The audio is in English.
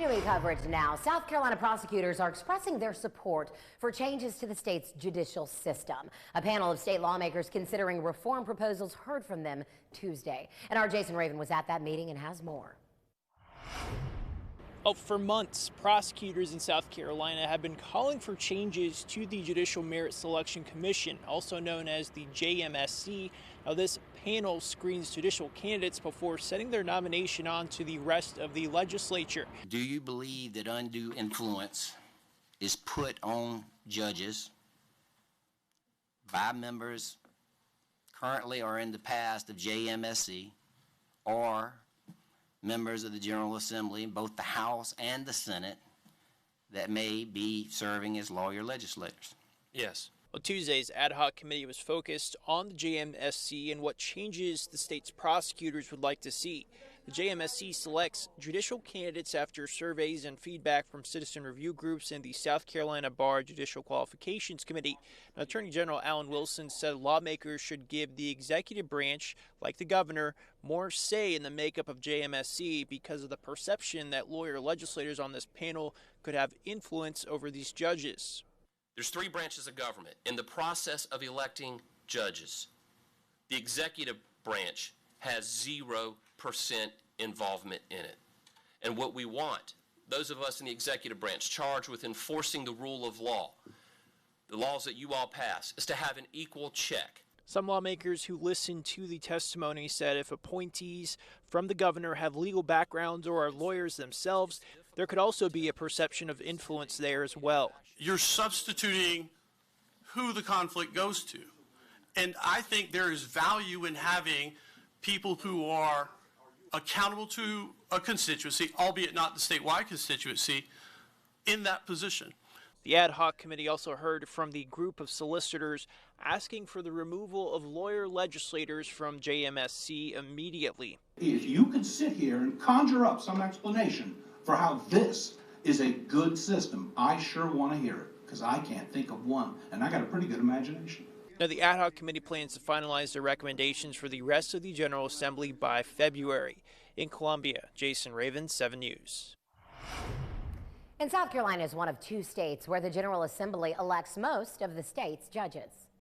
Continuing coverage now, South Carolina prosecutors are expressing their support for changes to the state's judicial system. A panel of state lawmakers considering reform proposals heard from them Tuesday. And our Jason Raven was at that meeting and has more. Well, for months, prosecutors in South Carolina have been calling for changes to the Judicial Merit Selection Commission, also known as the JMSC. Now, this panel screens judicial candidates before setting their nomination on to the rest of the legislature. Do you believe that undue influence is put on judges by members currently or in the past of JMSC or members of the General Assembly in both the House and the Senate that may be serving as lawyer legislators? Yes. Well, Tuesday's ad hoc committee was focused on the JMSC and what changes the state's prosecutors would like to see. The JMSC selects judicial candidates after surveys and feedback from citizen review groups and the South Carolina Bar Judicial Qualifications Committee. Now, Attorney General Alan Wilson said lawmakers should give the executive branch, like the governor, more say in the makeup of JMSC because of the perception that lawyer legislators on this panel could have influence over these judges. There's three branches of government. In the process of electing judges, the executive branch has 0% involvement in it. And what we want, those of us in the executive branch charged with enforcing the rule of law, the laws that you all pass, is to have an equal check. Some lawmakers who listened to the testimony said if appointees from the governor have legal backgrounds or are lawyers themselves, there could also be a perception of influence there as well. You're substituting who the conflict goes to. And I think there is value in having people who are accountable to a constituency, albeit not the statewide constituency, in that position. The ad hoc committee also heard from the group of solicitors asking for the removal of lawyer legislators from JMSC immediately. If you could sit here and conjure up some explanation for how this is a good system, I sure want to hear it, because I can't think of one, and I got a pretty good imagination. Now, the ad hoc committee plans to finalize their recommendations for the rest of the General Assembly by February. In Columbia, Jason Raven, 7 News. And South Carolina is one of two states where the General Assembly elects most of the state's judges.